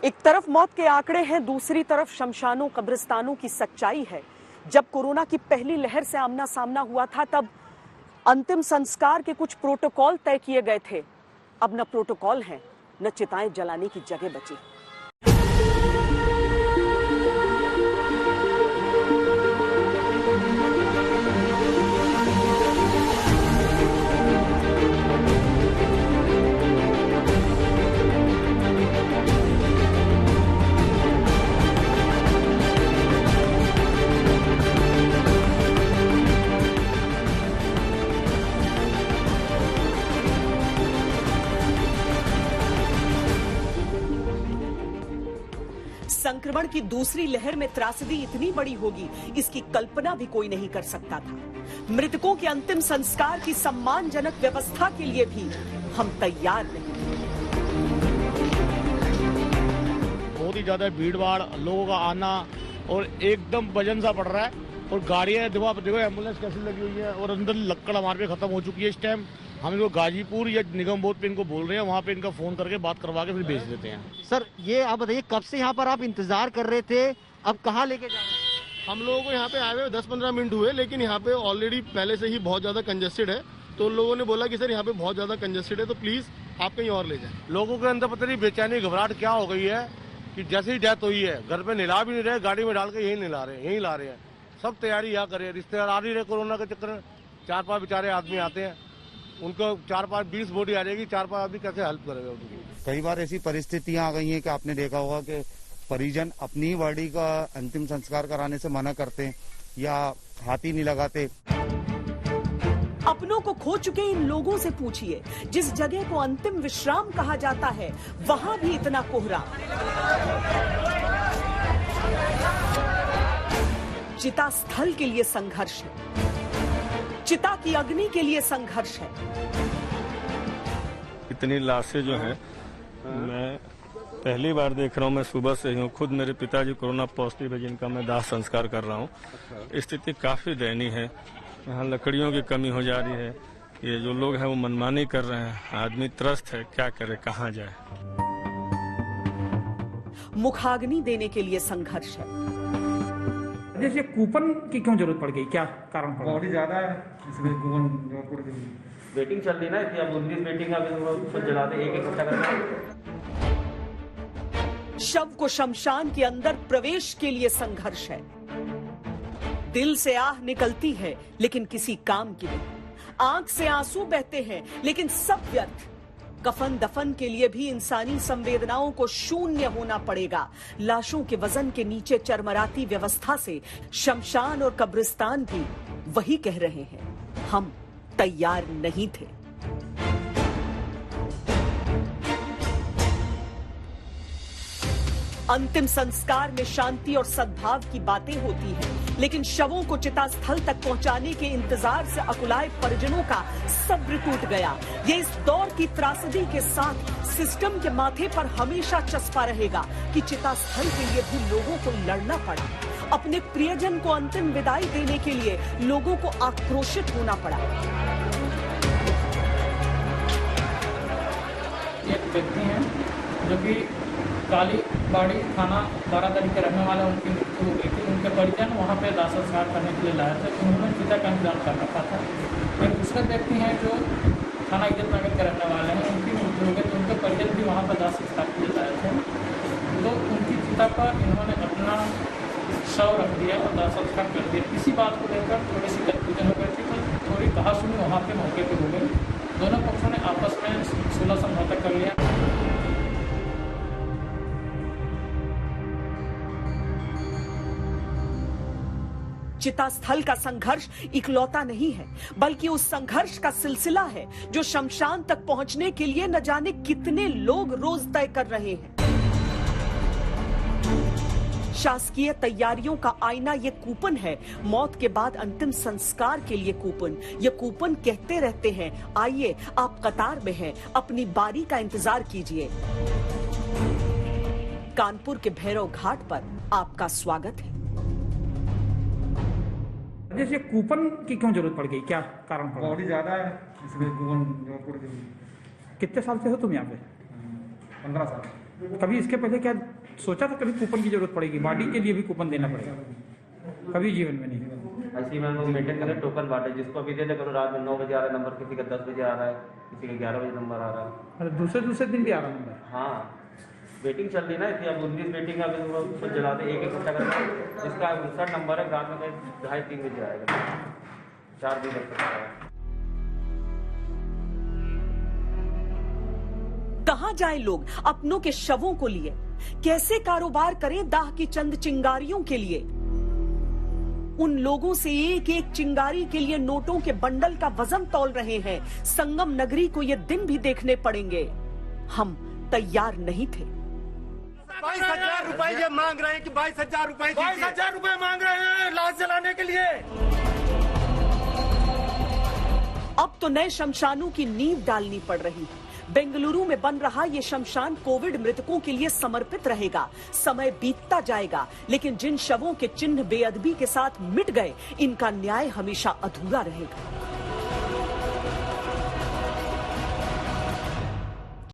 एक तरफ मौत के आंकड़े हैं, दूसरी तरफ शमशानों कब्रिस्तानों की सच्चाई है। जब कोरोना की पहली लहर से आमना सामना हुआ था तब अंतिम संस्कार के कुछ प्रोटोकॉल तय किए गए थे। अब न प्रोटोकॉल हैं, न चिताएं जलाने की जगह बची। संक्रमण की दूसरी लहर में त्रासदी इतनी बड़ी होगी, इसकी कल्पना भी कोई नहीं कर सकता था। मृतकों के अंतिम संस्कार की सम्मानजनक व्यवस्था के लिए भी हम तैयार नहीं। बहुत ही ज्यादा भीड़-भाड़, लोगों का आना और एकदम वजन सा पड़ रहा है और गाड़ियां देखो एम्बुलेंस कैसी लगी हुई है और अंदर लक्कड़ हमारे पे खत्म हो चुकी है। इस टाइम हम इनको गाजीपुर या निगम बोर्ड पे इनको बोल रहे हैं, वहाँ पे इनका फोन करके बात करवा के फिर भेज देते हैं। सर ये आप बताइए, कब से यहाँ पर आप इंतजार कर रहे थे, अब कहाँ लेके जा रहे हैं? हम लोगों को यहाँ पे आए हुए 10-15 मिनट हुए, लेकिन यहाँ पे ऑलरेडी पहले से ही बहुत ज्यादा कंजेस्टेड है। तो लोगों ने बोला कि सर यहाँ पे बहुत ज्यादा कंजेस्टेड है, तो प्लीज आप कहीं और ले जाएं। लोगों के अंदर पता नहीं बेचैनी घबराहट क्या हो गई है कि जैसे ही डेथ हुई है घर पे निला भी नहीं रहे, गाड़ी में डाल के यही निला रहे हैं, यही ला रहे हैं। सब तैयारी यहाँ करे, रिश्तेदार आ नहीं रहे कोरोना के चक्कर में। 4-5 बेचारे आदमी आते हैं, उनको 4-5-20 बॉडी आ जाएगी, 4-5 आदमी कैसे हेल्प करेगा उनकी। कई बार ऐसी परिस्थितियां आ गई हैं कि आपने देखा होगा कि परिजन अपनी बॉडी का अंतिम संस्कार कराने से मना करते हैं या हाथ ही नहीं लगाते। अपनों को खो चुके इन लोगों से पूछिए, जिस जगह को अंतिम विश्राम कहा जाता है वहां भी इतना कोहरा। चिता स्थल के लिए संघर्ष है, चिता की अग्नि के लिए संघर्ष है। इतनी लाशें जो हैं, मैं पहली बार देख रहा हूँ। मैं सुबह से ही हूँ, खुद मेरे पिताजी कोरोना पॉजिटिव है जिनका मैं दाह संस्कार कर रहा हूँ। स्थिति काफी दयनीय है, यहाँ लकड़ियों की कमी हो जा रही है। ये जो लोग हैं वो मनमानी कर रहे हैं, आदमी त्रस्त है, क्या करे, कहाँ जाए। मुखाग्नि देने के लिए संघर्ष है। जैसे कूपन की क्यों जरूरत पड़ गई, क्या कारण पड़ा? बॉडी ज्यादा है इसलिए कूपन वेटिंग चल रही ना, इसलिए अब 19 वेटिंग का जला दे, एक इकट्ठा करना। शव को शमशान के अंदर प्रवेश के लिए संघर्ष है। दिल से आह निकलती है लेकिन किसी काम की नहीं, आंख से आंसू बहते हैं लेकिन सब व्यर्थ। कफन दफन के लिए भी इंसानी संवेदनाओं को शून्य होना पड़ेगा। लाशों के वजन के नीचे चरमराती व्यवस्था से शमशान और कब्रिस्तान भी वही कह रहे हैं, हम तैयार नहीं थे। अंतिम संस्कार में शांति और सद्भाव की बातें होती हैं, लेकिन शवों को चिता स्थल तक पहुंचाने के इंतजार से अकुलाए परिजनों का सब्र टूट गया। ये इस दौर की त्रासदी के साथ सिस्टम के माथे पर हमेशा चस्पा रहेगा कि चिता स्थल के लिए भी लोगों को लड़ना पड़ा। अपने प्रियजन को अंतिम विदाई देने के लिए लोगों को आक्रोशित होना पड़ा। एक व्यक्ति हैं जो कि काली बाड़ी थाना बारादरी के रहने वाले, उनकी मृत्यु हो गई थी। उनके परिजन वहाँ पे दाह संस्कार करने के लिए लाए थे, उन्होंने चिता का इंतजाम कर रखा था। एक दूसरे व्यक्ति हैं जो थाना इज्जत नगर के रहने वाले हैं, उनकी मृत्यु हो गई तो उनके परिजन भी वहाँ पर दाह संस्कार के लिए लाए थे। तो उनकी चिता पर इन्होंने अपना शव रख दिया और दाह संस्कार कर दिया। इसी बात को लेकर थोड़ी सी कन्फ्यूजन हो गई थी, तो थोड़ी कहासुनी वहाँ पे मौके पर हो गई। दोनों पक्षों ने आपस में सुलह समझौता कर लिया। चिता स्थल का संघर्ष इकलौता नहीं है, बल्कि उस संघर्ष का सिलसिला है जो शमशान तक पहुंचने के लिए न जाने कितने लोग रोज तय कर रहे हैं। शासकीय तैयारियों का आईना ये कूपन है, मौत के बाद अंतिम संस्कार के लिए कूपन। ये कूपन कहते रहते हैं, आइए आप कतार में हैं, अपनी बारी का इंतजार कीजिए। कानपुर के भैरव घाट पर आपका स्वागत है। जैसे कूपन की क्यों जरूरत पड़ गई, क्या कारण पड़ा? बॉडी ज्यादा है इसलिए कूपन जरूरत पड़ गई। कितने साल से हो तुम यहाँ पे? 15 साल। कभी इसके पहले क्या सोचा था कभी कूपन की जरूरत पड़ेगी, बॉडी के लिए भी कूपन देना पड़ेगा? कभी जीवन में नहीं। ऐसे ही मैम वो मेंटेन करें टोकन बांटे, जिसको अभी दे दे करो रात में 9 बजे आ रहा है नंबर, किसी का 10 बजे आ रहा है, किसी का 11 बजे नंबर आ रहा है। मतलब दूसरे दिन भी आ रहा नंबर? हाँ, वेटिंग चल रही है ना, इसलिए अब 19 वेटिंग अभी उसको जला दे, एक इकट्ठा करके, जिसका 59 नंबर है रात में 2:30-3 बजे आएगा, 4 दिन लग सकता है। कहां जाएं लोग अपनों के शवों को लिए? कैसे कारोबार करें दाह की चंद चिंगारियों के लिए? उन लोगों से एक एक चिंगारी के लिए नोटों के बंडल का वजन तौल रहे हैं। संगम नगरी को ये दिन भी देखने पड़ेंगे। हम तैयार नहीं थे। 22,000 रुपए ये मांग रहे हैं कि 22,000 रुपए 22,000 रुपए मांग रहे हैं लाश जलाने के लिए। अब तो नए शमशानों की नींव डालनी पड़ रही है। बेंगलुरु में बन रहा ये शमशान कोविड मृतकों के लिए समर्पित रहेगा। समय बीतता जाएगा, लेकिन जिन शवों के चिन्ह बेअदबी के साथ मिट गए, इनका न्याय हमेशा अधूरा रहेगा।